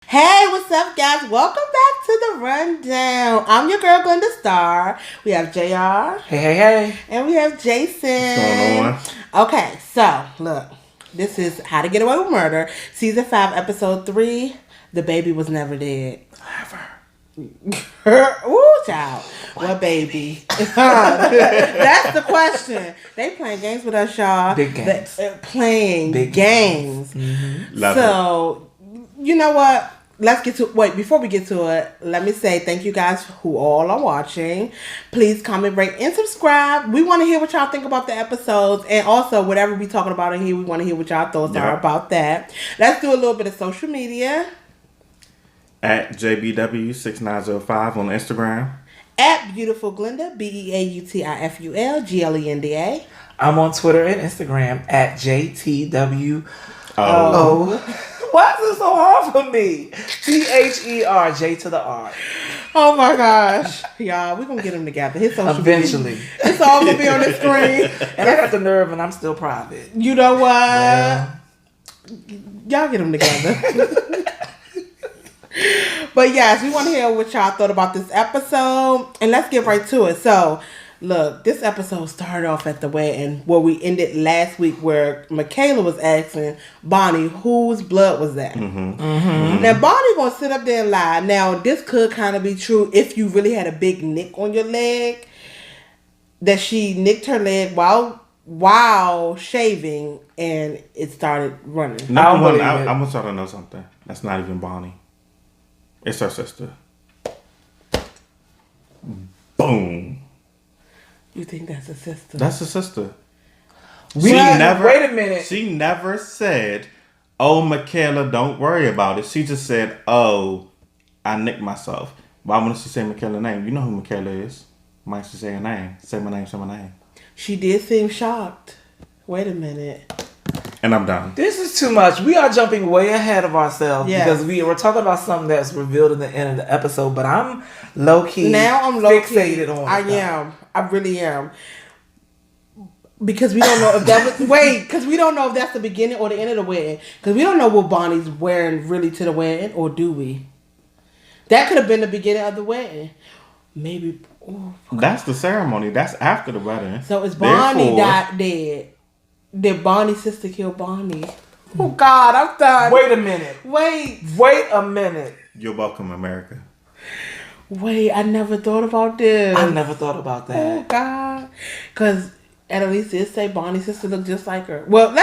Hey, what's up, guys? Welcome back to the Rundown. I'm your girl, Glenda Starr. We have JR. Hey. And we have Jason. What's going on? Okay, so, look. This is How to Get Away with Murder. Season 5, Episode 3. The baby was never dead. Ooh, child. What baby? That's the question. They playing games with us, y'all. Big games. Playing Big games. Mm-hmm. Love so, you know what? Let's get to before we get to it, let me say thank you guys who all are watching. Please comment, rate, and subscribe. We want to hear what y'all think about the episodes, and also whatever we talking about in here, we want to hear what y'all thoughts are about that. Let's do a little bit of social media. At JBW6905 on Instagram. At Beautiful Glenda, BeautiFul Glenda. I'm on Twitter and Instagram at JTWO. Why is it so hard for me? THER, J to the R. Oh my gosh. Y'all, we're going to get them together. His social Eventually. Media. It's all going to be on the screen. And I got the nerve and I'm still private. You know what? Well, y'all get them together. But yes, we want to hear what y'all thought about this episode. And let's get right to it. So, look, this episode started off at the wedding where we ended last week, where Michaela was asking Bonnie whose blood was that. Now Bonnie gonna sit up there and lie. Now this could kind of be true if you really had a big nick on your leg, that she nicked her leg while shaving and it started running. I'm gonna try to know something. That's not even Bonnie. It's her sister. Boom. You think that's a sister? That's her sister. wait a minute. She never said, "Oh, Michaela, don't worry about it." She just said, "Oh, I nicked myself." Why wouldn't she say Michaela's name? You know who Michaela is. Why should she say her name? Say my name, say my name. She did seem shocked. Wait a minute. And I'm done. This is too much. We are jumping way ahead of ourselves Yes. because we're talking about something that's revealed in the end of the episode, but I'm low-key fixated on it. I am. I really am. Because we don't know if that was... because we don't know if that's the beginning or the end of the wedding. Because we don't know what Bonnie's wearing really to the wedding, or do we? That could have been the beginning of the wedding. Maybe... Oh, That's the ceremony. That's after the wedding. so is Bonnie dead? Did Bonnie's sister kill Bonnie? Oh, God, I'm done. Wait a minute. Wait a minute. You're welcome, America. Wait, I never thought about this. I never thought about that. Oh, God. Because Annalise did say Bonnie's sister looked just like her. Well,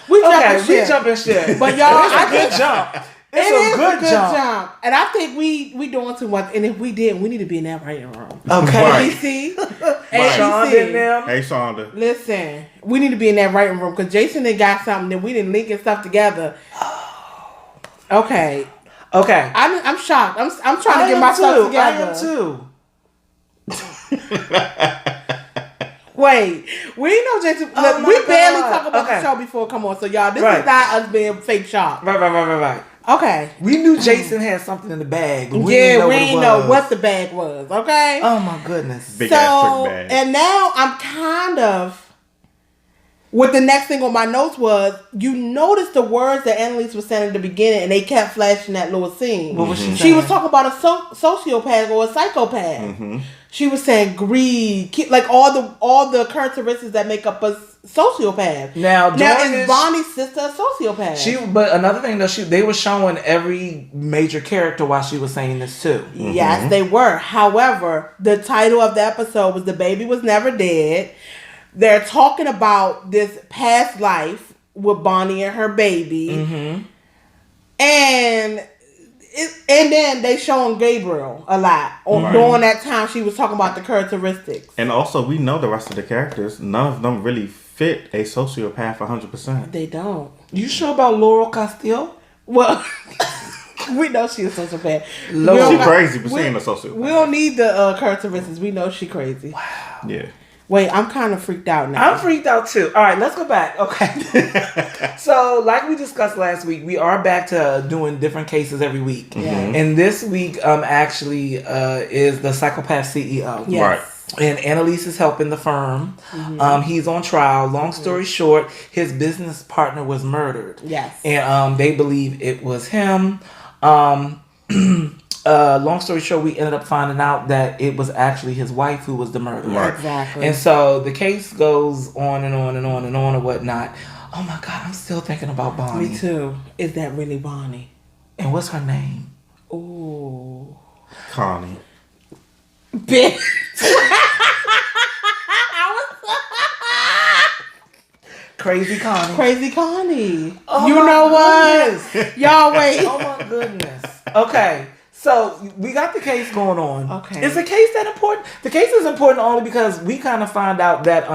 we jumping shit. But y'all, it's a good jump. It's a good jump. And I think we doing too much. And if we didn't, we need to be in that writing room. Okay. Right. ABC. Shonda and them. Hey, Shonda. Listen, we need to be in that writing room because Jason done got something that we didn't link and stuff together. Okay. I'm shocked. I'm trying to get myself together. I am too. Wait, we know Jason. Oh Look, we my barely God. talk about the show before. Come on, so y'all, this is not us being fake shocked. Right. Okay. We knew Jason had something in the bag. But we didn't know what the bag was. Okay. Oh my goodness. Big ass trick bag. And now I'm kind of. What the next thing on my notes was, you noticed the words that Annalise was saying at the beginning, and they kept flashing that little scene. What was she saying? She was talking about a sociopath or a psychopath. Mm-hmm. She was saying greed, like all the characteristics that make up a sociopath. Now is Bonnie's sister a sociopath? But another thing though, they were showing every major character while she was saying this too. Mm-hmm. Yes, they were. However, the title of the episode was "The Baby Was Never Dead." They're talking about this past life with Bonnie and her baby, and then they showing Gabriel a lot during that time. She was talking about the characteristics, And also, we know the rest of the characters. None of them really fit a sociopath 100%. They don't. You sure about Laurel Castillo? Well, we know she's a sociopath. She's crazy, but she ain't a sociopath. We don't need the characteristics. We know she's crazy. Wow. Yeah. Wait, I'm kind of freaked out now. I'm freaked out too. All right, let's go back. Okay. So, like we discussed last week, we are back to doing different cases every week. Mm-hmm. And this week actually is the psychopath CEO. Yes. Right. And Annalise is helping the firm. Mm-hmm. He's on trial. Long story short, his business partner was murdered. Yes. And they believe it was him. Long story short, we ended up finding out that it was actually his wife who was the murderer. Right. Exactly. And so the case goes on and on and on and on and whatnot. Oh my God, I'm still thinking about Bonnie. Me too. Is that really Bonnie? And what's her name? Ooh. Connie. Bitch. Crazy Connie. Crazy Connie. Oh you my know goodness. what? Y'all wait. Oh my goodness. Okay. So we got the case going on. Okay. Is the case that important? The case is important only because we kind of find out that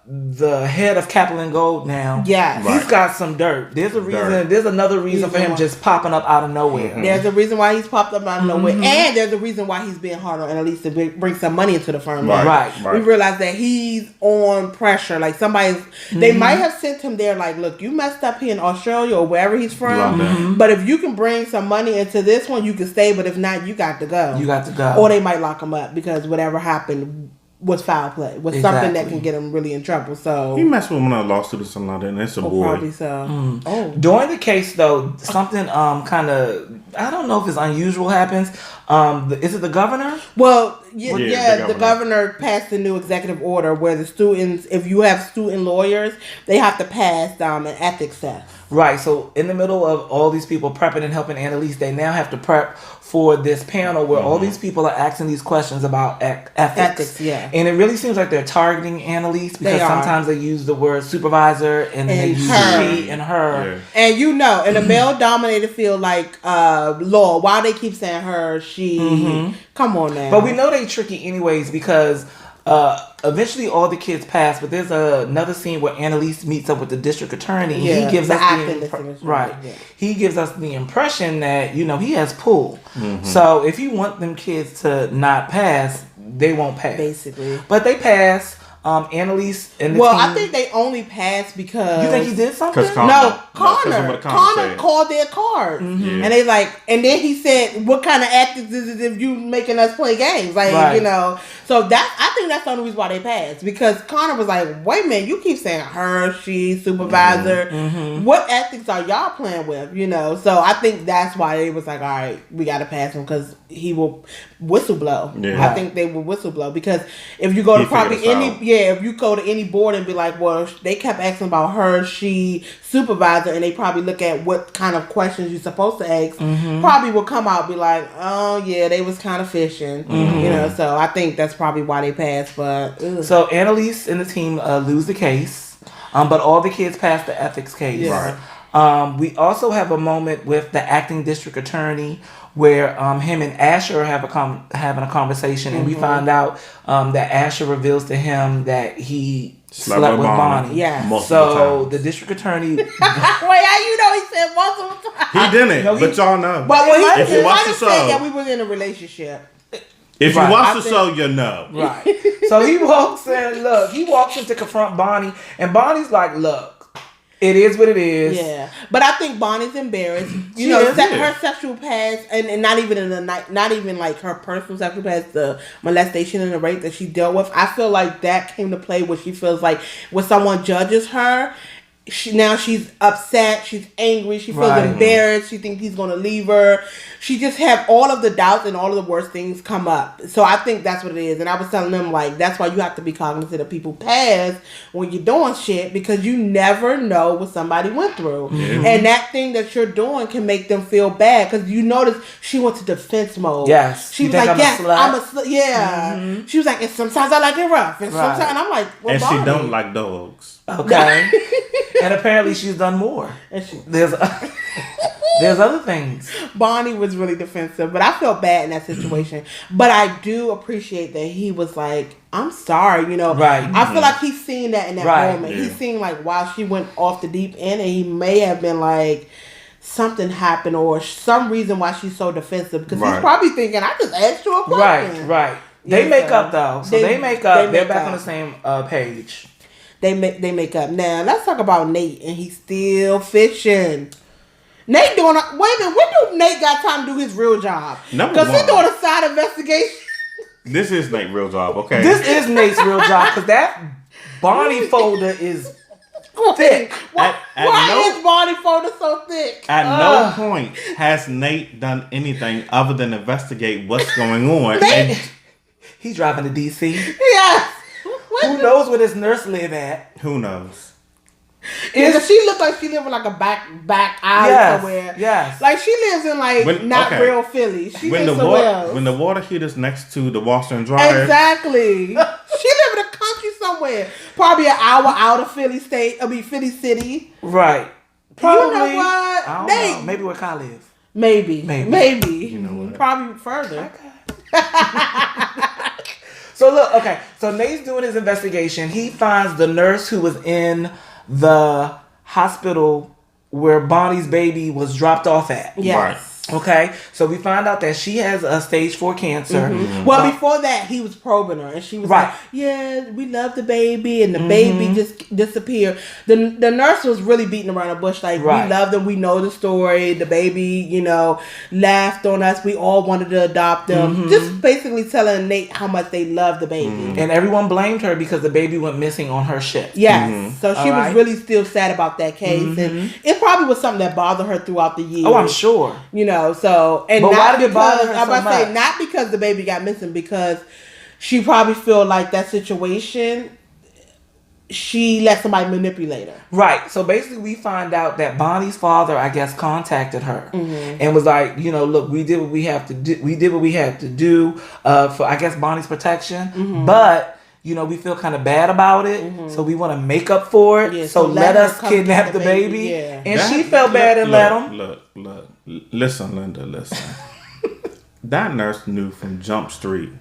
the head of Capital Gold now, Yes. Right. he's got some dirt. There's a reason. Dirt. There's another reason for him just popping up out of nowhere. Mm-hmm. There's a reason why he's popped up out of nowhere, and there's a reason why he's being hard on Annalise to bring some money into the firm. Right. We realize that he's on pressure. Like somebody's, they might have sent him there. Like, look, you messed up here in Australia or wherever he's from. But if you can bring some money into this one, you can stay. But if not, you got to go. You got to go. Or they might lock him up because whatever happened was foul play. Was something that can get him really in trouble. So He messed with him in a lawsuit or something like that, and it's a boy. probably so. Oh. During the case, though, something kind of, I don't know if it's unusual happens. Is it the governor? Well, Yeah, the governor passed a new executive order where the students, if you have student lawyers, they have to pass an ethics test. Right. So in the middle of all these people prepping and helping Annalise, they now have to prep for this panel where all these people are asking these questions about ethics. Ethics, yeah. And it really seems like they're targeting Annalise because sometimes they use the word supervisor and then they use she and her. Yeah. And in a male-dominated field like law, why they keep saying her, she, come on now. But we know they tricky anyways because eventually all the kids pass, but there's another scene where Annalise meets up with the district attorney. And he gives us He gives us the impression that he has pull. So if you want them kids to not pass, they won't pass. Basically, but they pass. Annalise and the team. I think they only passed because you think he did something? Connor called their card, and they and then he said, "What kind of ethics is it if you making us play games?" So I think that's the only reason why they passed because Connor was like, "Wait a minute, you keep saying her, she, supervisor. What ethics are y'all playing with?" So I think that's why they was like, "All right, we got to pass him because he will whistleblow." Yeah. I think they will whistleblow because if you go to if you go to any board and be like, well, they kept asking about her, she, supervisor, and they probably look at what kind of questions you're supposed to ask, probably will come out and be like, oh, yeah, they was kind of fishing. So I think that's probably why they passed. But so Annalise and the team lose the case, but all the kids pass the ethics case. Yeah. We also have a moment with the acting district attorney where him and Asher having a conversation, and we find out that Asher reveals to him that he slept with Bonnie. Yeah. So the district attorney. Wait, how you know he said multiple times? He didn't, but y'all know. But if you watch the show, that we was in a relationship. If you watch the show, you know. Right. So he walks in to confront Bonnie, and Bonnie's like, look. It is what it is. Yeah, but I think Bonnie's embarrassed. Her sexual past, and not even like her personal sexual past, the molestation and the rape that she dealt with. I feel like that came to play where she feels like when someone judges her, she's upset, she's angry, she feels embarrassed, she thinks he's gonna leave her. She just have all of the doubts and all of the worst things come up. So I think that's what it is. And I was telling them that's why you have to be cognizant of people's past when you're doing shit because you never know what somebody went through. And that thing that you're doing can make them feel bad because you notice she went to defense mode. Yes. She was like, I'm a slut. Yeah. She was like, and sometimes I like it rough. And sometimes, and I'm like, well, and Bonnie. she don't like dogs. Okay. And apparently she's done more. There's other things. Bonnie was really defensive, but I felt bad in that situation. But I do appreciate that he was like, I'm sorry, Right. I feel like he's seen that in that moment. Yeah. He's seen while she went off the deep end, and he may have been like, something happened or some reason why she's so defensive because he's probably thinking, I just asked you a question. Right. They make up though. So they make up. They're back on the same page. They make up. Now let's talk about Nate, and he's still fishing. Nate doing. Wait a minute. When do Nate got time to do his real job? Because he's doing a side investigation. This is Nate's real job. Okay. This is Nate's real job because that Bonnie folder is thick. Why is body folder so thick? At no point has Nate done anything other than investigate what's going on. He's driving to DC. Yes. Who knows where this nurse live at? Who knows? Yeah, she looked like she lived in like a back alley somewhere. Yes. Like she lives in real Philly. She lives somewhere else. When the water heater's next to the washer and dryer. Exactly. She live in the country somewhere. Probably an hour out of Philly City. Right. Probably. You know what? I don't know. Maybe where Kyle live. Maybe. You know what? Probably further. So look, okay. So Nate's doing his investigation. He finds the nurse who was in the hospital where Bonnie's baby was dropped off at. Yes. Right. Okay, so we find out that she has a stage 4 cancer. Mm-hmm. Well, before that, he was probing her, and she was like, "Yeah, we love the baby," and the baby just disappeared. The nurse was really beating around the bush, like, "We love them, we know the story. The baby, laughed on us. We all wanted to adopt them." Just basically telling Nate how much they love the baby, and everyone blamed her because the baby went missing on her shift. Yes, so she was really still sad about that case, and it probably was something that bothered her throughout the years. Oh, I'm sure. So, and but not why did it bother her so much? Say not because the baby got missing, because she probably feel like that situation, she let somebody manipulate her. Right. So basically, we find out that Bonnie's father, I guess, contacted her and was like, look, we did what we have to do. We did what we had to do for, I guess, Bonnie's protection, but. We feel kind of bad about it, so we want to make up for it. Yeah, so let us kidnap the baby. Yeah. And she felt bad and let him. Look. Listen, Linda, listen. That nurse knew from Jump Street.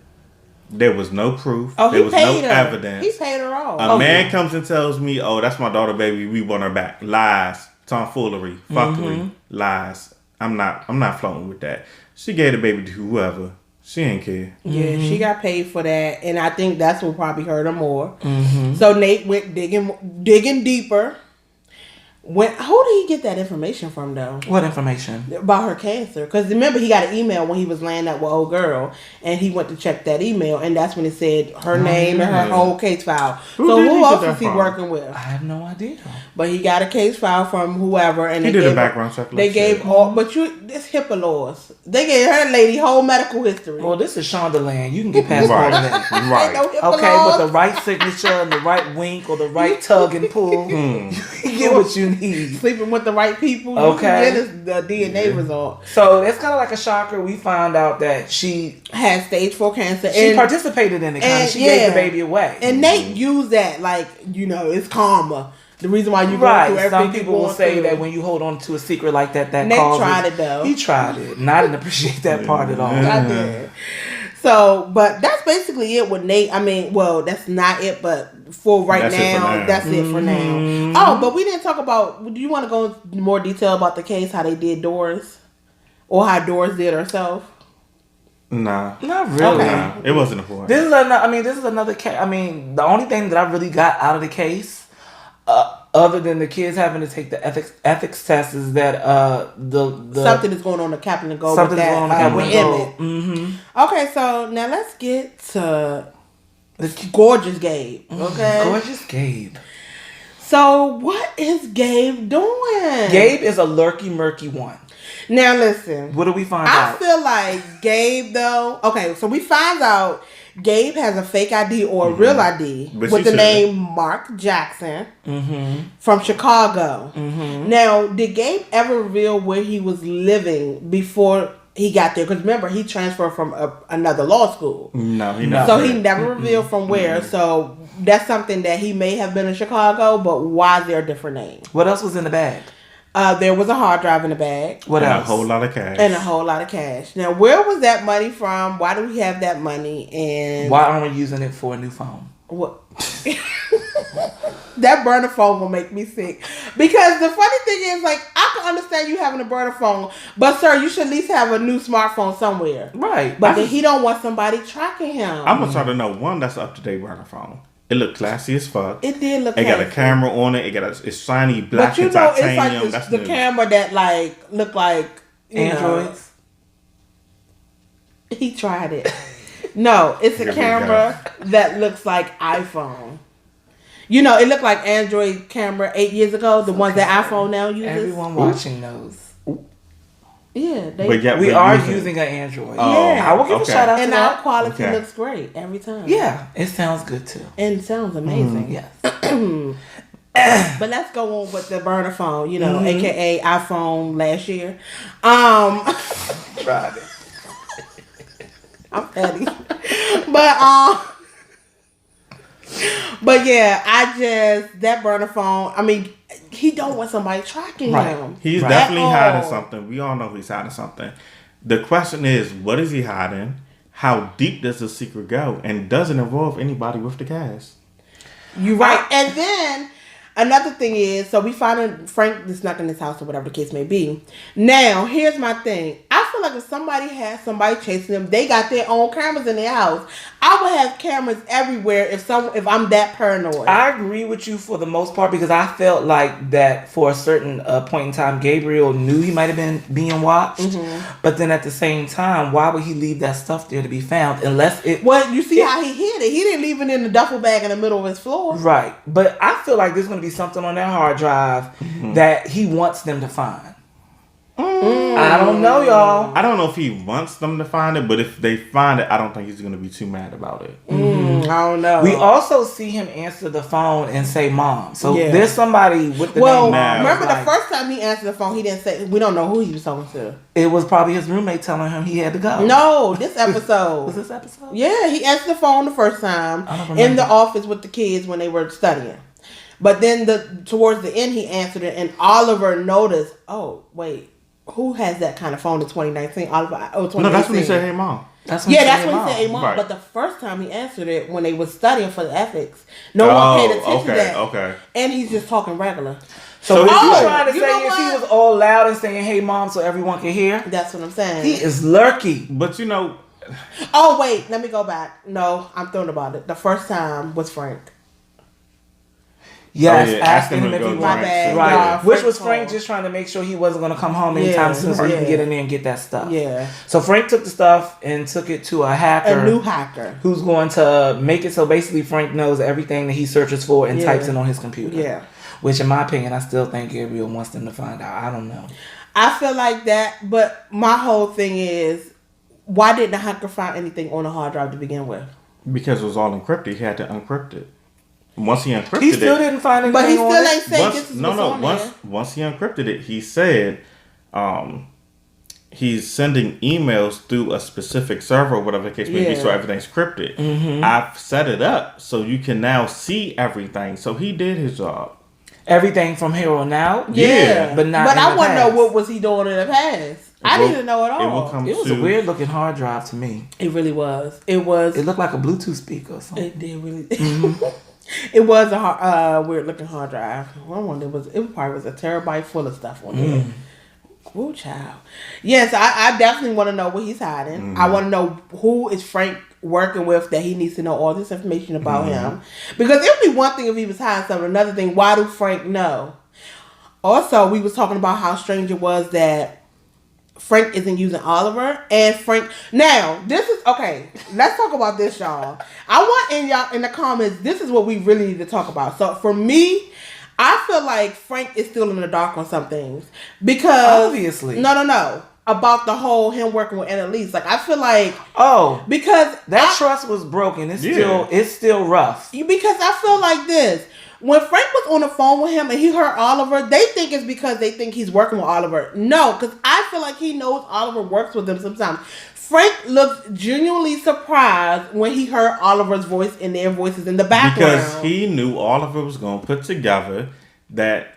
There was no proof. There was no evidence. He paid her off. A man comes and tells me, "Oh, that's my daughter, baby. We want her back." Lies, tomfoolery, fuckery, lies. I'm not floating with that. She gave the baby to whoever. She ain't care. Yeah, she got paid for that, and I think that's what probably hurt her more. So Nate went digging deeper. Who did he get that information from, though? What information? About her cancer. Because remember, he got an email when he was laying up with old girl, and he went to check that email, and that's when it said her name and her whole case file. Who else is he working with? I have no idea. But he got a case file from whoever, and he did a background check. They gave all, but this HIPAA laws. They gave her lady whole medical history. Well, this is Shondaland. You can get past all of that. Right. No with the right signature and the right wink or the right tug and pull, you get what you need. Sleeping with the right people. Okay. Get the DNA result. So it's kind of like a shocker. We found out that she had stage 4 cancer. She participated in it. She gave the baby away. And Nate used that it's karma. The reason why you go through everything. Some people will say that when you hold on to a secret like that Nate tried it, though. He tried it. And I didn't appreciate that part at all. I did. So, but that's basically it with Nate. I mean, well, that's not it, but for right now, that's it for now. Oh, but we didn't talk about, do you want to go into more detail about the case, how they did Doris? Or how Doris did herself? Nah. Not really. Okay. Nah, it wasn't important. This is another case. I mean, the only thing that I really got out of the case, other than the kids having to take the ethics test, is that the something is going on the Captain and Gold with that with Emmett. Okay, so now let's get to the gorgeous Gabe. Okay, gorgeous Gabe. So what is Gabe doing? Gabe is a murky one. Now listen. What do we find out? I feel like Gabe though. Okay, so we find out Gabe has a fake ID or a real ID with the name Mark Jackson from Chicago. Now, did Gabe ever reveal where he was living before he got there? Because remember, he transferred from another law school. No, he never. So he never revealed from where. So that's something that he may have been in Chicago, but why is there a different name? What else was in the bag? There was a hard drive in the bag. What else? A whole lot of cash. And a whole lot of cash. Now, where was that money from? Why do we have that money? And why aren't we using it for a new phone? What? That burner phone will make me sick. Because the funny thing is, I can understand you having a burner phone, but sir, you should at least have a new smartphone somewhere. Right. But then he don't want somebody tracking him. I'm going to try to know one that's up to date burner phone. It looked classy as fuck. It did look classy. It got a camera on it. It's shiny black and titanium. It's like the camera that look like Androids. He tried it. No, it's a camera that looks like iPhone. You know, it looked like Android camera 8 years ago. The ones that iPhone now uses. Everyone watching knows. Yeah, we are using an Android. Yeah, I will give a shout out to and that. our quality looks great every time. Yeah, it sounds good too. And it sounds amazing. Yes. But let's go on with the burner phone. You know, aka iPhone last year. Tried it. I'm petty, but yeah, that burner phone. I mean, he don't want somebody tracking him. He's definitely hiding something. We all know he's hiding something. The question is, what is he hiding? How deep does the secret go? And does it involve anybody with the cash? You're right. And then another thing is, so we find Frank is snuck in his house or whatever the case may be. Now, here's my thing. I feel like if somebody has somebody chasing them, they got their own cameras in their house. I would have cameras everywhere if I'm that paranoid. I agree with you for the most part because I felt like that for a certain point in time, Gabriel knew he might have been being watched. But then at the same time, why would he leave that stuff there to be found unless it... Well, you see how he hid it. He didn't leave it in the duffel bag in the middle of his floor. Right. But I feel like there's going to be something on that hard drive that he wants them to find. I don't know, y'all. I don't know if he wants them to find it, but if they find it, I don't think he's going to be too mad about it. I don't know. We also see him answer the phone and say "mom." So there's somebody with the name. Remember the first time he answered the phone, he didn't say. We don't know who he was talking to. It was probably his roommate telling him he had to go. No, this episode. Was this episode? Yeah, he answered the phone the first time in the office with the kids when they were studying. But then towards the end, he answered it, and Oliver noticed. Oh wait. Who has that kind of phone in 2019? Oliver, 2018. No, that's when he said, "Hey, mom." That's when he said, "Hey, mom." Right. But the first time he answered it when they was studying for the ethics, no one paid attention to that. Okay. And he's just talking regular. So what you trying to say is he was all loud and saying, "Hey, mom," so everyone can hear? That's what I'm saying. He is lurky. But you know. Oh wait, let me go back. No, I'm throwing about it. The first time was Frank. Yes, asking him if he wanted. Right. Yeah, which was Frank just trying to make sure he wasn't going to come home anytime soon so he could get in there and get that stuff. Yeah. So Frank took the stuff and took it to a hacker. A new hacker. Who's going to make it so basically Frank knows everything that he searches for and types in on his computer. Yeah. Which in my opinion, I still think Gabriel wants them to find out. I don't know. I feel like that, but my whole thing is, why didn't the hacker find anything on the hard drive to begin with? Because it was all encrypted. He had to uncrypt it. Once he encrypted it, he still didn't find anything. But he still ain't saying once he encrypted it, he said he's sending emails through a specific server or whatever the case may be, so everything's crypted. I've set it up so you can now see everything. So he did his job. Everything from here on out? Yeah. But not. But I want to know what was he doing in the past. I didn't know at all. It was a weird looking hard drive to me. It really was. It looked like a Bluetooth speaker or something. It did really. It was a weird looking hard drive. One it probably was a terabyte full of stuff on there. Woo, child. Yes, I definitely want to know what he's hiding. I want to know who is Frank working with that he needs to know all this information about him. Because it would be one thing if he was hiding something. Another thing, why do Frank know? Also, we was talking about how strange it was that Frank isn't using Oliver and Frank. Now, this is okay. Let's talk about this, y'all. I want in the comments. This is what we really need to talk about. So for me, I feel like Frank is still in the dark on some things because obviously, no, about the whole him working with Annalise. Like I feel like because that trust was broken. It's still rough. Because I feel like this. When Frank was on the phone with him and he heard Oliver, they think it's because they think he's working with Oliver. No, because I feel like he knows Oliver works with them sometimes. Frank looked genuinely surprised when he heard Oliver's voice and their voices in the background. Because he knew Oliver was going to put together that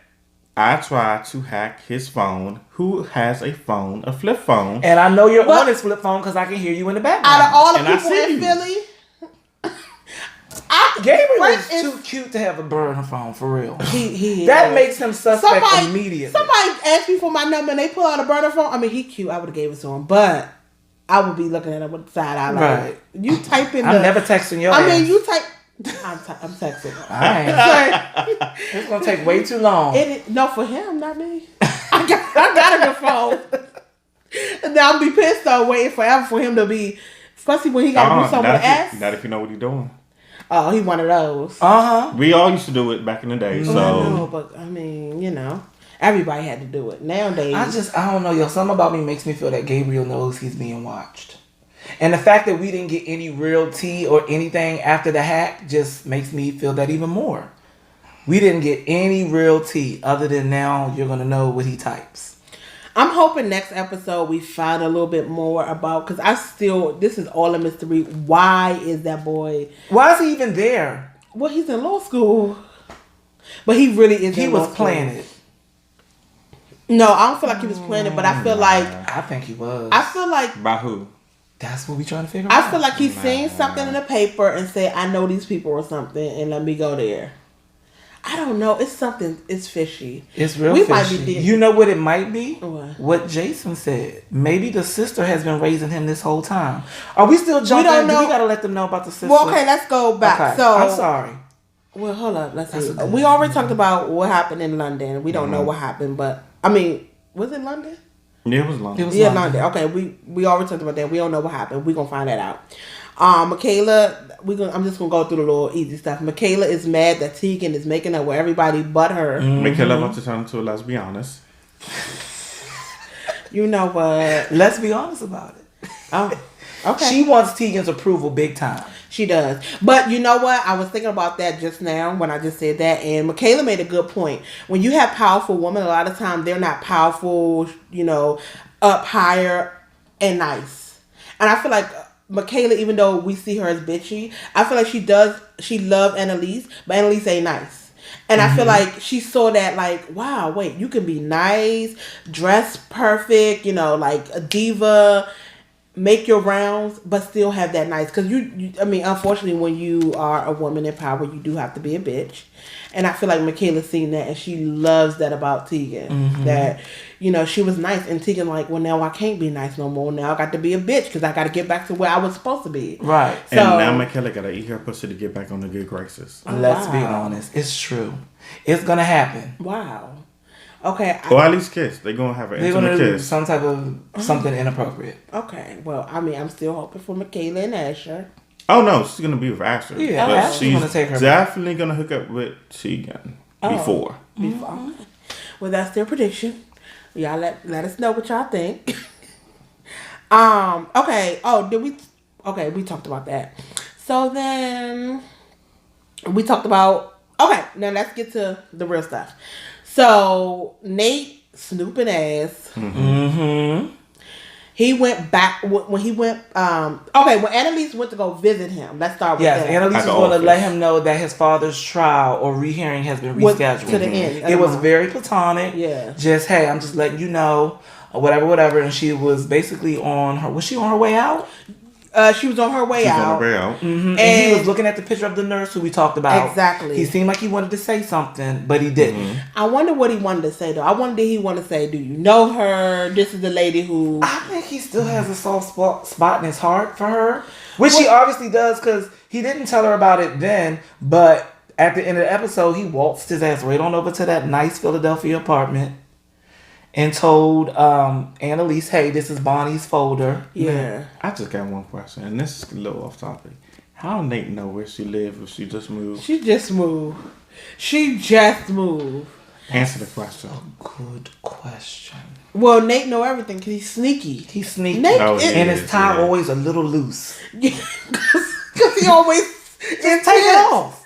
I tried to hack his phone. Who has a phone, a flip phone? And I know you're on his flip phone because I can hear you in the background. Out of all the people in Philly... Gabriel is too cute to have a burner phone for real. He that makes him suspect immediately. Somebody asked me for my number and they pull out a burner phone. I mean, he cute. I would have gave it to him, but I would be looking at him with the side eye. Like, you type in. I'm never texting your ass. I mean, you type. I'm texting. It's gonna take way too long. No, for him, not me. I got a good phone. And I'll be pissed though, waiting forever for him to be. Especially when he got to do something with ass. Not if you know what he's doing. Oh, he one of those. We all used to do it back in the day. So I know, but I mean, everybody had to do it. Nowadays, I don't know, yo. Something about me makes me feel that Gabriel knows he's being watched. And the fact that we didn't get any real tea or anything after the hack just makes me feel that even more. We didn't get any real tea other than now you're going to know what he types. I'm hoping next episode we find a little bit more about, because this is all a mystery. Why is that boy? Why is he even there? Well, he's in law school. But he really is. He was planning. No, I don't feel like he was planning, but I feel like. I think he was. I feel like. By who? That's what we trying to figure out. I feel like he's seen something in the paper and said, I know these people or something, and let me go there. I don't know. It's something. It's fishy. It's real fishy. Might be you know what it might be? What Jason said. Maybe the sister has been raising him this whole time. Are we still jumping? We don't know. We got to let them know about the sister. Well, okay, let's go back. Okay. So I'm sorry. Well, hold up. Let's see. We already talked about what happened in London. We don't know what happened, but I mean, was it London? Yeah, it was London. London. Okay, we already talked about that. We don't know what happened. We're gonna find that out. Michaela, I'm just gonna go through the little easy stuff. Michaela is mad that Tegan is making up with everybody but her. Michaela wants to turn into a lesbianist. You know what? Let's be honest about it. Oh, okay. She wants Tegan's approval big time. She does. But you know what? I was thinking about that just now when I just said that. And Michaela made a good point. When you have powerful women, a lot of times they're not powerful, up higher and nice. And I feel like Michaela, even though we see her as bitchy, I feel like she loves Annalise, but Annalise ain't nice. And I feel like she saw that like, wow, wait, you can be nice, dress perfect, like a diva, make your rounds, but still have that nice. Because unfortunately, when you are a woman in power, you do have to be a bitch. And I feel like Michaela's seen that, and she loves that about Tegan. That, she was nice, and Tegan like, well, now I can't be nice no more. Now I got to be a bitch because I got to get back to where I was supposed to be. Right. So, and now Michaela got to eat her pussy to get back on the good graces. Let's be honest. It's true. It's going to happen. Wow. Okay. Or at least kiss. They're going to have an intimate kiss. Some type of something inappropriate. Okay. Well, I'm still hoping for Michaela and Asher. Oh, no. She's going to be with Asher. Yeah. But she's going to take her definitely going to hook up with Tegan before. Well, that's their prediction. Y'all let us know what y'all think. Okay. Oh, okay, we talked about that. So then we talked about... Okay, now let's get to the real stuff. So, Nate snooping ass. He went back when he went. When Annalise went to go visit him. Let's start with that. Yes, Annalise was going to let him know that his father's trial or rehearing has been rescheduled. To the end. It was very platonic. Yeah. Just, hey, I'm just letting you know, or whatever. And she was basically on her. Was she on her way out? She was on her way out. And he was looking at the picture of the nurse who we talked about. Exactly. He seemed like he wanted to say something, but he didn't. I wonder what he wanted to say, though. I wonder did he want to say, do you know her? This is the lady who... I think he still has a soft spot in his heart for her. Which he obviously does, because he didn't tell her about it then. But at the end of the episode, he waltzed his ass right on over to that nice Philadelphia apartment. And told Annalise, hey, this is Bonnie's folder. Yeah. I just got one question, and this is a little off topic. How Nate know where she lives if she just moved? She just moved. Answer the question. Good question. Well, Nate know everything because he's sneaky. Nate, and his tie always a little loose. Because he always just take it off.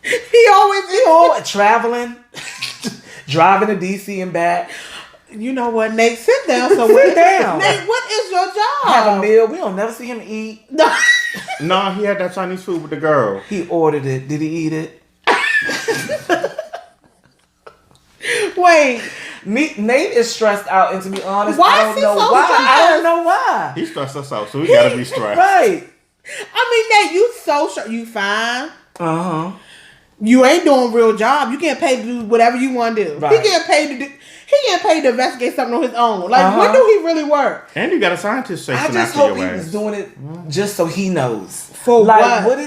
He always traveling. Driving to DC and back. You know what, Nate? Sit down somewhere. Sit down. Nate, what is your job? Have a meal. We don't never see him eat. No, he had that Chinese food with the girl. He ordered it. Did he eat it? Wait. Nate is stressed out, and to be honest, why I don't know why. Stressed? I don't know why. He stressed us out, so we gotta be stressed. Right. Nate, you so stressed. You fine? You ain't doing a real job. You can't pay to do whatever you want to do. Right. He getting paid to investigate something on his own. Like, when do he really work? And you got a scientist chasing after your ass. I just hope he was doing it just so he knows. For like, what?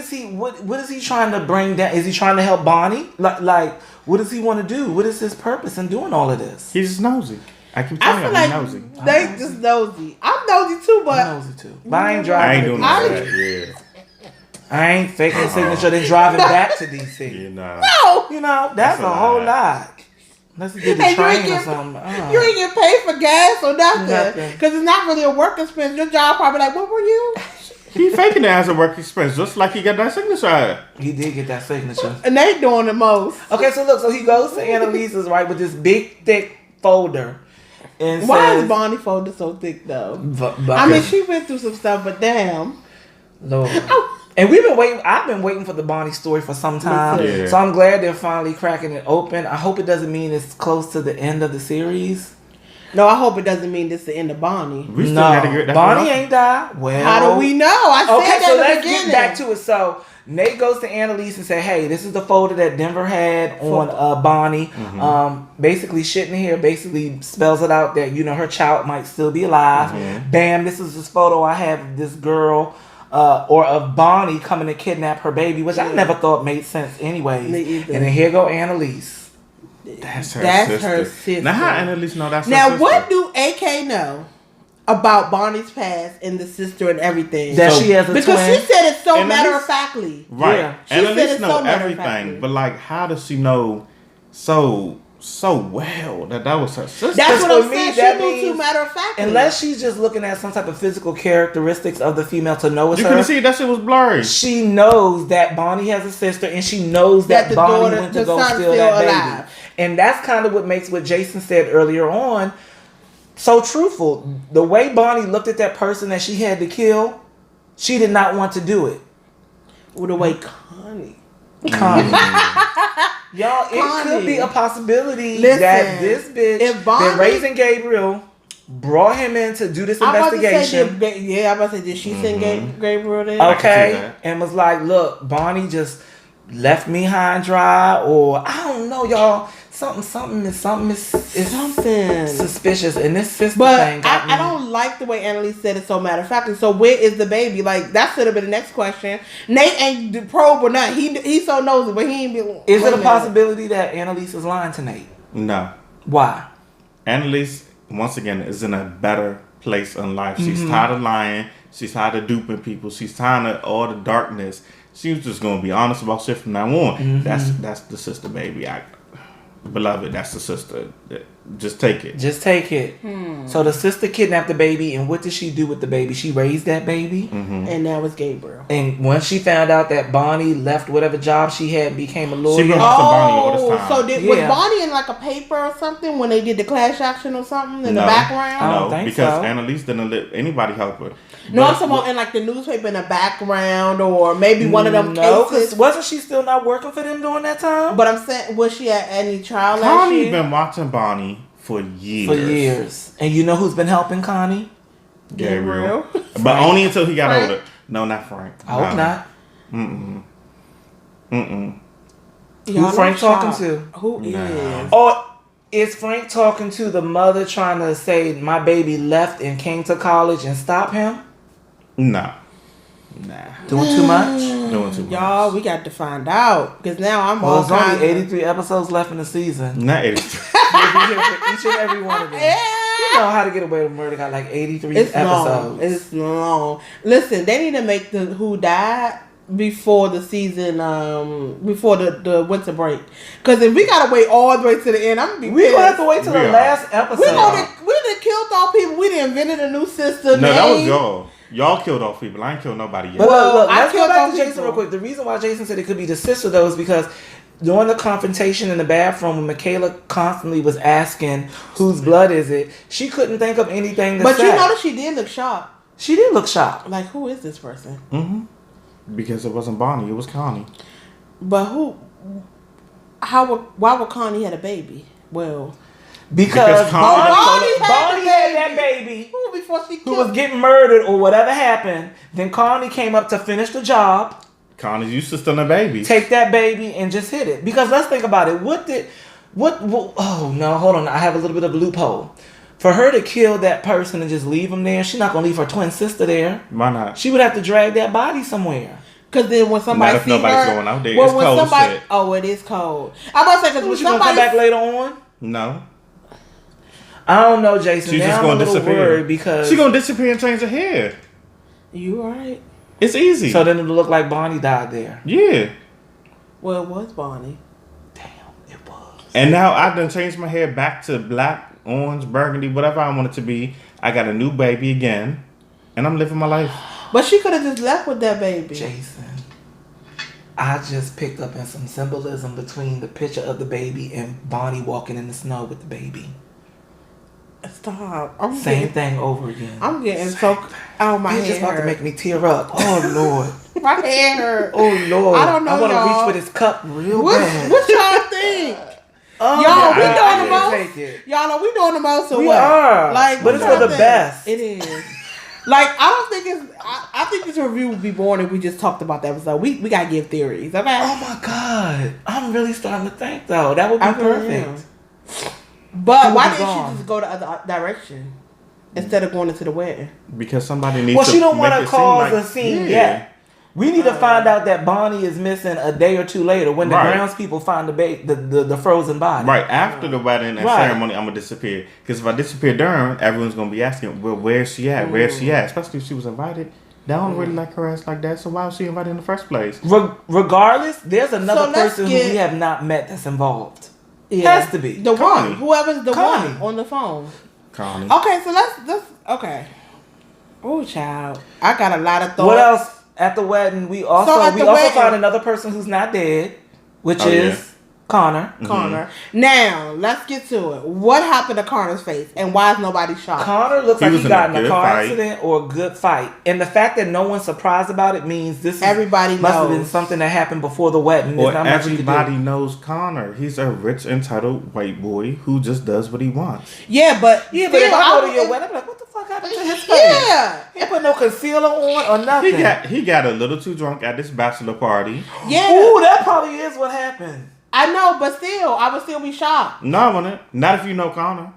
What is he trying to bring down? Is he trying to help Bonnie? Like, what does he want to do? What is his purpose in doing all of this? He's just nosy. I can tell you, he's nosy. They just nosy. I'm nosy too, but... I'm nosy too. But I ain't driving. I ain't doing that. Yeah. I ain't faking the signature then driving back to DC. No. That's a whole lot. Let's get the train or something. You ain't get paid for gas or nothing. Because it's not really a work expense. Your job probably like, what were you? He faking it as a work expense, just like he got that signature. He did get that signature. And they doing the most. Okay, so look, he goes to Annalise's, right, with this big, thick folder. And why is Bonnie folder so thick, though? I mean, she went through some stuff, but damn. Lord. And we've been waiting. I've been waiting for the Bonnie story for some time. Yeah. So I'm glad they're finally cracking it open. I hope it doesn't mean it's close to the end of the series. No, I hope it doesn't mean this is the end of Bonnie. We still gotta get that Bonnie ain't died. Well, how do we know? I said that let's get back to it. So Nate goes to Annalise and say, "Hey, this is the folder that Denver had on Bonnie. Mm-hmm. Basically, shit in here basically spells it out that her child might still be alive. Mm-hmm. Bam, this is this photo I have of this girl." Or of Bonnie coming to kidnap her baby, which I never thought made sense anyway. And then here go Annalise. That's her sister. Now how Annalise know that's her sister? Now what do AK know about Bonnie's past and the sister and everything? That she has a because twin? She said it so matter-of-factly. Right. Yeah. Annalise know everything, but like how does she know so well that was her sister? That's what I'm saying. She knew too matter-of-factly. Unless she's just looking at some type of physical characteristics of the female to know it's her. You couldn't see that shit was blurry. She knows that Bonnie has a sister, and she knows that Bonnie went to go steal that baby. And that's kind of what makes what Jason said earlier on so truthful. The way Bonnie looked at that person that she had to kill, she did not want to do it. With the way Connie. Y'all, it could be a possibility that this bitch been raising Gabriel, brought him in to do this investigation. I'm about to say, did she send Gabriel there? Okay, and was like, look, Bonnie just left me high and dry, or I don't know, y'all. Something is suspicious, and this sister thing. I don't like the way Annalise said it so matter of factly. So where is the baby? Like that should have been the next question. Nate ain't probe or not. He so nosy, but he ain't been. Is it a possibility that Annalise is lying to Nate? No. Why? Annalise once again is in a better place in life. She's tired of lying. She's tired of duping people. She's tired of all the darkness. She was just gonna be honest about shit from now on. Mm-hmm. That's the sister, baby. Beloved, that's the sister. Just take it. So the sister kidnapped the baby, and what did she do with the baby? She raised that baby, and that was Gabriel. And once she found out that Bonnie left whatever job she had, became a lawyer. She been talking to Bonnie all this time. So was Bonnie in like a paper or something when they did the class action or something in the background? I don't think because Annalise didn't let anybody help her. No, I'm talking about in like the newspaper in the background, or maybe one of them cases. Wasn't she still not working for them during that time? But I'm saying, was she at any trial last Connie year? been watching Bonnie for years. And you know who's been helping Connie? Gabriel. But only until he got older. No, not Frank. I hope not. Who Frank talking to? Who is? Or is Frank talking to the mother trying to say my baby left and came to college and stop him? Nah. Doing too much? Doing too much. Y'all, we got to find out. Because now I'm all there's only 83 episodes left in the season. Not 83. We'll be here for each and every one of them. Yeah. You know How to Get Away with Murder got like 83 episodes. It's long. Listen, they need to make the Who Died before the season, before the winter break. Because if we gotta wait all the way to the end, I'm gonna be We're gonna have to wait till the last episode. We done killed all people. We done invented a new sister. No, that was y'all. Y'all killed off people. I ain't killed nobody yet. But look, let's go back to Jason real quick. The reason why Jason said it could be the sister, though, is because during the confrontation in the bathroom, when Michaela constantly was asking whose blood is it, she couldn't think of anything to say. But you notice she did look shocked. She did look shocked. Like, who is this person? Mm-hmm. Because it wasn't Bonnie, it was Connie. But why would Connie had a baby? Well, because Bonnie had that baby before she who was getting murdered or whatever happened. Then Connie came up to finish the job. Connie used to steal a baby. Take that baby and just hit it. Because let's think about it. Oh no, hold on. I have a little bit of a loophole. For her to kill that person and just leave him there, she's not gonna leave her twin sister there. Why not? She would have to drag that body somewhere. Because then when somebody sees nobody's her, going out there, it's cold shit. Oh, it is cold. I'm about to say, because when somebody come back later on. No. I don't know, Jason. She's now just I'm going to disappear worried because she's going to disappear and change her hair. You alright? It's easy. So then it'll look like Bonnie died there. Yeah. Well, it was Bonnie. Damn, it was. And now I done changed my hair back to black, orange, burgundy, whatever I want it to be. I got a new baby again, and I'm living my life. But she could have just left with that baby. Jason, I just picked up in some symbolism between the picture of the baby and Bonnie walking in the snow with the baby. Stop. Same thing over again. I'm getting so... Oh, my hair just about to make me tear up. Oh, Lord. My hair hurt. Oh, Lord. I don't know, I want y'all. to reach for this cup real bad. What y'all think? Oh, y'all, we yeah, doing the most. Y'all know we doing the most. We are. Like, but it's for the best. It is. Like, I don't think it's... I think this review would be boring if we just talked about the episode. We got to give theories, okay? Oh, my God. I'm really starting to think, though. That would be perfect. But why didn't she just go the other direction instead of going into the wedding? Because somebody needs to. Well, she don't want to cause like, a scene yet. We need to find out that Bonnie is missing a day or two later when the grounds people find the frozen body. Right after the wedding and ceremony, I'm gonna disappear. Because if I disappear during, everyone's gonna be asking, "Well, where's she at? Where's she at?" Especially if she was invited. They don't really like her ass like that. So why was she invited in the first place? Regardless, there's another person who we have not met that's involved. Yeah. Has to be the one, whoever's the one on the phone. Connie. Okay, so let's okay. Oh, child, I got a lot of thoughts. What else at the wedding? We also found another person who's not dead, which is Connor. Connor. Now let's get to it. What happened to Connor's face, and why is nobody shocked? Connor looks like he got in a car accident or a good fight, and the fact that no one's surprised about it means everybody must have been something that happened before the wedding. Or everybody knows Connor. He's a rich, entitled white boy who just does what he wants. Yeah, but if I go to your wedding, I'm like, what the fuck happened to his face? Yeah, he put no concealer on or nothing. He got a little too drunk at this bachelor party. Yeah, ooh, that probably is what happened. I know, but still, I would still be shocked. No, I wouldn't. Not if you know Connor.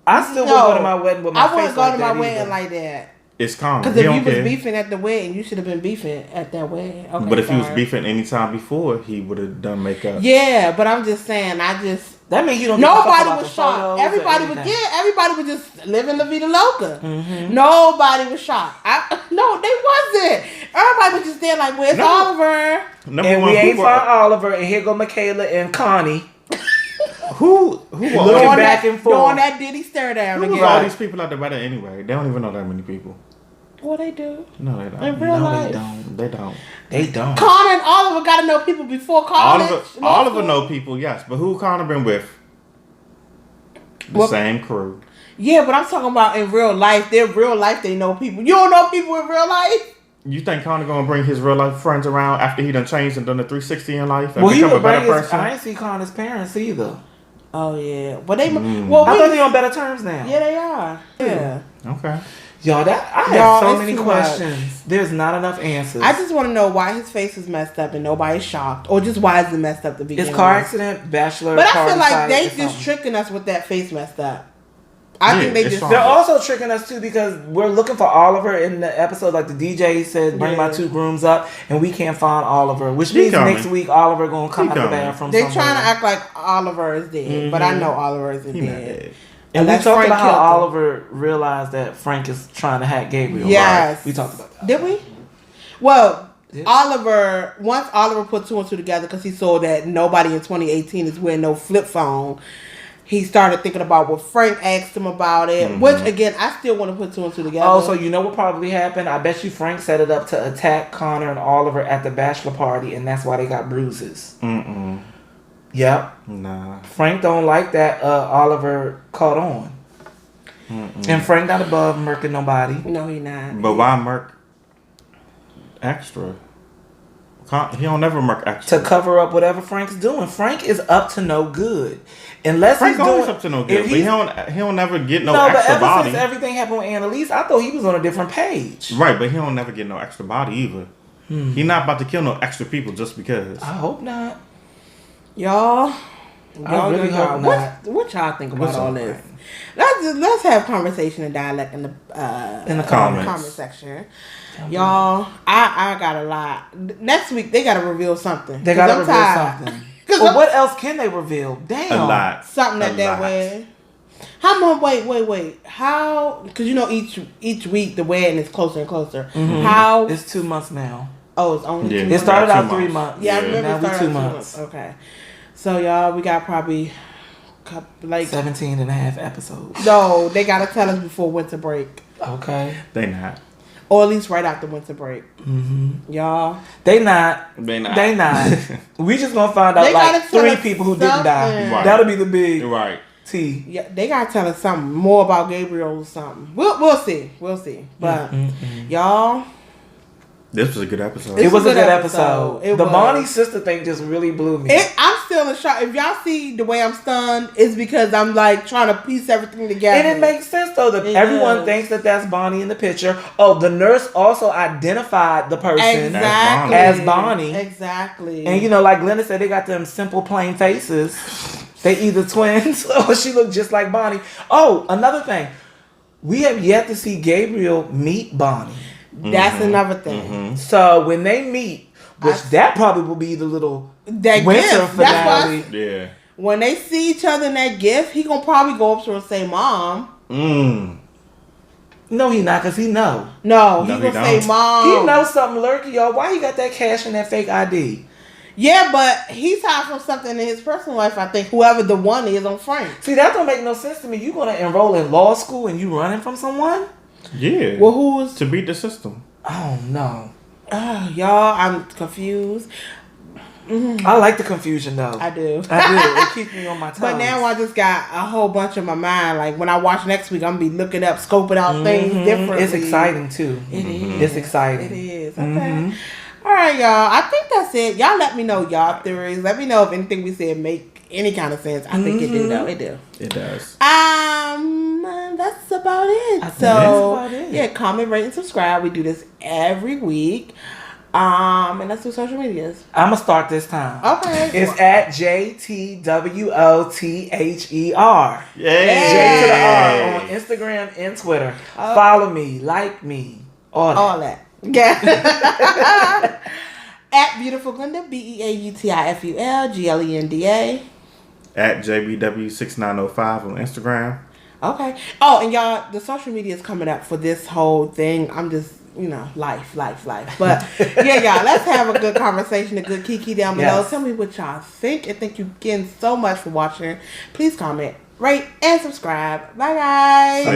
I still wouldn't go to my wedding with my face like that. I wouldn't go to my wedding like that. It's Connor. Because if you was beefing at the wedding, you should have been beefing at that wedding. Okay, but if he was beefing any time before, he would have done makeup. Yeah, but I'm just saying, that means you don't. Nobody was shocked. Everybody was just living La Vida Loca. Mm-hmm. Nobody was shocked. No, they wasn't. Everybody was just there like, "Where's Oliver?" And we ain't found Oliver. And here go Michaela and Connie. Who looking back and forth doing that Diddy stare down again? Who are all these people at the wedding anyway? They don't even know that many people. Well, they do. No, they don't. In real life. They don't. Connor and Oliver got to know people before college. Oliver know people, yes. But who Connor been with? The same crew. Yeah, but I'm talking about in real life. Their real life, they know people. You don't know people in real life? You think Connor gonna bring his real life friends around after he done changed and done the 360 in life and well, become a better person? I ain't see Connor's parents either. Oh yeah, well they. Well, I thought they on better terms now. Yeah, they are. Yeah. Okay. Y'all, I have so many questions. There's not enough answers. I just want to know why his face is messed up and nobody's shocked, or just why is it messed up to begin with. It's car accident, bachelor. But I feel like they just tricking us with that face messed up. I think they just. They're also tricking us too because we're looking for Oliver in the episode. Like the DJ said, bring my two grooms up, and we can't find Oliver. Which means next week Oliver gonna come out of the bathroom. They're trying to act like Oliver is dead, but I know Oliver isn't dead. And we talked about how Oliver realized that Frank is trying to hack Gabriel. Yes, right? We talked about that. Did we? Well, Oliver. Once Oliver put two and two together because he saw that nobody in 2018 is wearing no flip phone. He started thinking about what Frank asked him about it, which, again, I still want to put two and two together. Oh, so you know what probably happened? I bet you Frank set it up to attack Connor and Oliver at the bachelor party, and that's why they got bruises. Mm-mm. Yep. Nah. Frank don't like that Oliver caught on. Mm-mm. And Frank not above murking nobody. No, he not. But why murk extra? He don't never murk extra. To cover up whatever Frank's doing. Frank is up to no good. Unless Frank he's always up to no good, but he don't never get no extra but body. Since everything happened with Annalise, I thought he was on a different page. Right, but he don't never get no extra body either. He not about to kill no extra people just because. I hope not. Y'all really hope not. What y'all think about all this? Let's have conversation and dialect in the comment section. Y'all, I got a lot. Next week they gotta reveal something. They gotta reveal something. Well, what else can they reveal? Damn. A lot. Something that way. How much? Wait. How? Because you know each week the wedding is closer and closer. Mm-hmm. How? It's 2 months now. Oh, it's only 2 months. It started out 3 months. Yeah, I remember now it started 2 out 2 months. Okay. So y'all, we got probably like 17 and a half episodes. No, they gotta tell us before winter break. Okay. They not. Or at least right after winter break. Mm-hmm. Y'all. They not. We just gonna find out like 3 people who didn't die. Right. That'll be the big right. T. Yeah, they gotta tell us something more about Gabriel or something. We'll see. But y'all. This was a good episode. It was a good episode. The Bonnie sister thing just really blew me. I'm still in shock. If y'all see the way I'm stunned, it's because I'm like trying to piece everything together. And it makes sense though that everyone thinks that that's Bonnie in the picture. Oh, the nurse also identified the person as Bonnie. Exactly. And you know, like Glenda said, they got them simple plain faces. They either twins or she looked just like Bonnie. Oh, another thing. We have yet to see Gabriel meet Bonnie. That's another thing. Mm-hmm. So when they meet, which that probably will be the little winter finale. Yeah. When they see each other in that gift, he gonna probably go up to her and say, "Mom." No, he not, cause he know. No, he gonna say, "Mom." He knows something lurking, y'all. Why he got that cash in that fake ID? Yeah, but he's hiding from something in his personal life. I think whoever the one is on Frank. See, that don't make no sense to me. You gonna enroll in law school and you running from someone? Yeah. Well, who's to beat the system? Oh no. Y'all, I'm confused. I like the confusion though. I do. It keeps me on my toes. But now I just got a whole bunch in my mind. Like when I watch next week, I'm gonna be looking up, scoping out things differently. It's exciting too. It is. It's exciting. It is. Okay. All right, y'all. I think that's it. Y'all let me know y'all theories. Let me know if anything we said make any kind of sense. I think it do though. It do. It does. That's about it. That's about it. Yeah, comment, rate, and subscribe. We do this every week. And let's do social medias. I'm gonna start this time. Okay. It's at JTWOTHER. Yay. J to the R on Instagram and Twitter. Follow me, like me, all that. Yeah. At Beautiful Glenda, BEAUTIFULGLENDA. At JBW6905 on Instagram. Okay. Oh, and y'all, the social media is coming up for this whole thing. I'm just, life. But yeah, y'all, let's have a good conversation, a good kiki down below. Yes. Tell me what y'all think, and thank you again so much for watching. Please comment, rate, and subscribe. Bye, guys. Bye.